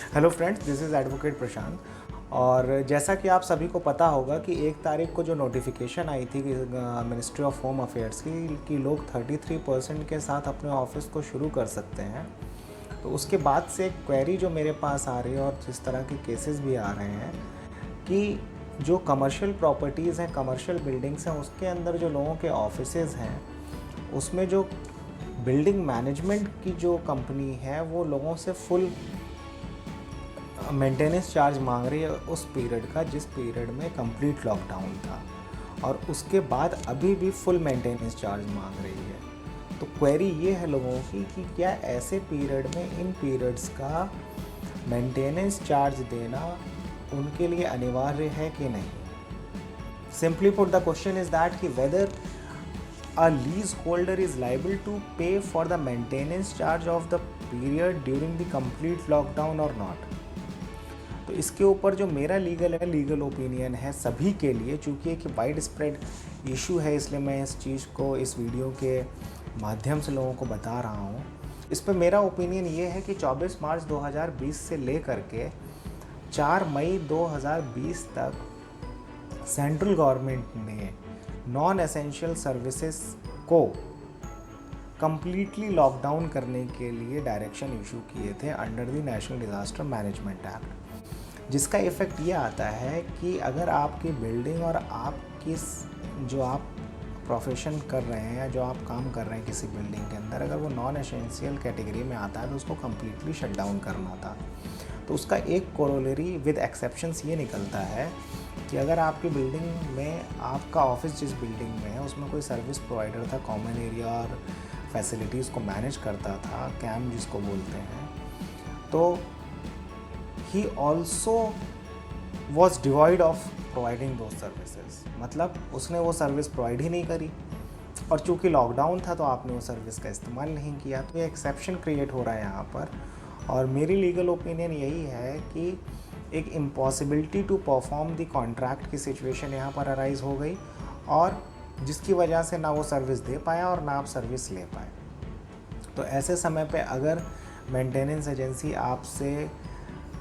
Hello friends, this is advocate Prashant. और जैसा कि आप सभी को पता होगा कि 1 तारीख को जो नोटिफिकेशन आई थी कि मिनिस्ट्री ऑफ होम अफेयर्स की कि लोग 33% के साथ अपने ऑफिस को शुरू कर सकते हैं, तो उसके बाद से एक क्वेरी जो मेरे पास आ रही है और जिस तरह के केसेस भी आ रहे हैं कि जो कमर्शियल प्रॉपर्टीज़ हैं, कमर्शियल बिल्डिंग्स हैं, उसके अंदर जो लोगों के ऑफिसेज़ हैं, उसमें जो बिल्डिंग मैनेजमेंट की जो कंपनी है वो लोगों से फुल मेंटेनेंस चार्ज मांग रही है उस पीरियड का जिस पीरियड में कंप्लीट लॉकडाउन था, और उसके बाद अभी भी फुल मेंटेनेंस चार्ज मांग रही है। तो क्वेरी ये है लोगों की कि क्या ऐसे पीरियड में इन पीरियड्स का मेंटेनेंस चार्ज देना उनके लिए अनिवार्य है कि नहीं। Simply put the question is that कि weather a leaseholder is liable to pay for the maintenance charge of the period during the complete lockdown or not। तो इसके ऊपर जो मेरा लीगल ओपिनियन है सभी के लिए, चूँकि एक वाइड स्प्रेड इशू है इसलिए मैं इस चीज़ को इस वीडियो के माध्यम से लोगों को बता रहा हूँ। इस पर मेरा ओपिनियन ये है कि 24 मार्च 2020 से लेकर के 4 मई 2020 तक सेंट्रल गवर्नमेंट ने नॉन एसेंशियल सर्विसेज को कंप्लीटली लॉकडाउन करने के लिए डायरेक्शन इशू किए थे under the national disaster management act, जिसका इफ़ेक्ट ये आता है कि अगर आपकी बिल्डिंग और आपकी जो आप प्रोफेशन कर रहे हैं या जो आप काम कर रहे हैं किसी बिल्डिंग के अंदर, अगर वो नॉन एसेंशियल कैटेगरी में आता है तो उसको कम्प्लीटली शट डाउन करना था। तो उसका एक कोरोलरी विद एक्सेप्शंस ये निकलता है कि अगर आपकी बिल्डिंग में आपका ऑफिस जिस बिल्डिंग में है उसमें कोई सर्विस प्रोवाइडर था, कॉमन एरिया और फैसिलिटीज़ को मैनेज करता था, कैम जिसको बोलते हैं, तो he also was divide of providing दो सर्विसेज। मतलब उसने वो सर्विस प्रोवाइड ही नहीं करी, और चूँकि लॉकडाउन था तो आपने वो सर्विस का इस्तेमाल नहीं किया। तो ये एक्सेप्शन क्रिएट हो रहा है यहाँ पर, और मेरी लीगल ओपिनियन यही है कि एक impossibility to perform the contract की सिचुएशन यहाँ पर अराइज हो गई, और जिसकी वजह से ना वो सर्विस दे पाया और ना आप सर्विस ले पाए। तो ऐसे समय पे अगर मेंटेनेंस एजेंसी आपसे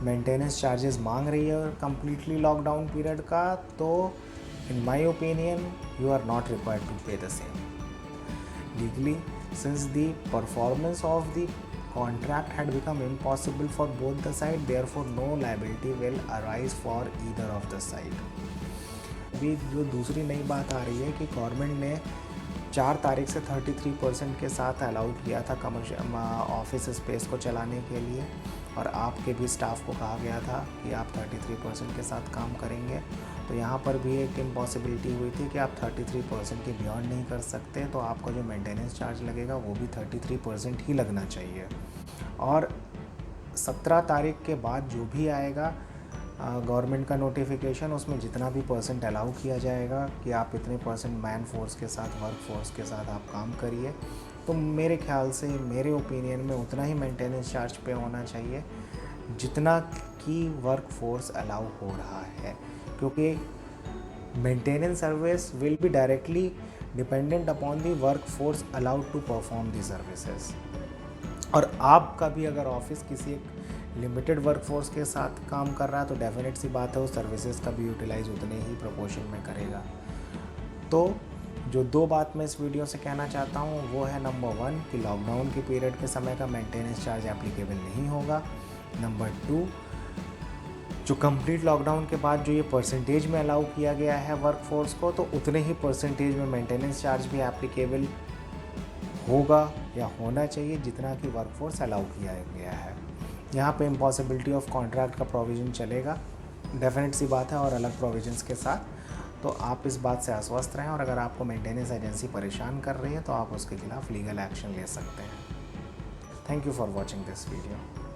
मेंटेनेंस चार्जेस मांग रही है और कम्प्लीटली लॉकडाउन पीरियड का, तो in my opinion you are not required to pay the same legally, since the performance of the contract had become impossible for both the side, therefore no liability will arise for either of the side। अभी जो दूसरी नई बात आ रही है कि government ने 4 तारीख से 33% के साथ अलाउ किया था कमर्शियल ऑफिस स्पेस को चलाने के लिए, और आपके भी स्टाफ को कहा गया था कि आप 33% के साथ काम करेंगे। तो यहाँ पर भी एक इम्पॉसिबिलिटी हुई थी कि आप 33% के बियॉन्ड नहीं कर सकते, तो आपका जो मेंटेनेंस चार्ज लगेगा वो भी 33% ही लगना चाहिए। और 17 तारीख के बाद जो भी आएगा गवर्नमेंट का नोटिफिकेशन, उसमें जितना भी परसेंट अलाउ किया जाएगा कि आप इतने परसेंट मैन फोर्स के साथ, वर्क फोर्स के साथ आप काम करिए, तो मेरे ख्याल से, मेरे ओपिनियन में उतना ही मेंटेनेंस चार्ज पे होना चाहिए जितना कि वर्क फोर्स अलाउ हो रहा है, क्योंकि maintenance service will be directly dependent upon the work force allowed to perform the services. और आपका भी अगर ऑफिस किसी एक लिमिटेड वर्कफोर्स के साथ काम कर रहा है तो डेफिनेट सी बात है वो सर्विसेज का भी यूटिलाइज उतने ही प्रोपोर्शन में करेगा। तो जो 2 बात मैं इस वीडियो से कहना चाहता हूँ वो है, नंबर 1 कि लॉकडाउन के पीरियड के समय का मेंटेनेंस चार्ज एप्लीकेबल नहीं होगा। नंबर 2, जो कंप्लीट लॉकडाउन के बाद जो ये परसेंटेज में अलाउ किया गया है वर्कफोर्स को, तो उतने ही परसेंटेज में मेंटेनेंस चार्ज भी एप्लीकेबल होगा या होना चाहिए जितना कि वर्कफोर्स अलाउ किया गया है। यहाँ पे इम्पॉसिबिलिटी ऑफ कॉन्ट्रैक्ट का प्रोविज़न चलेगा, डेफिनेट सी बात है, और अलग प्रोविजंस के साथ। तो आप इस बात से आश्वस्त रहें, और अगर आपको मेंटेनेंस एजेंसी परेशान कर रही है तो आप उसके खिलाफ लीगल एक्शन ले सकते हैं। Thank you for watching this video.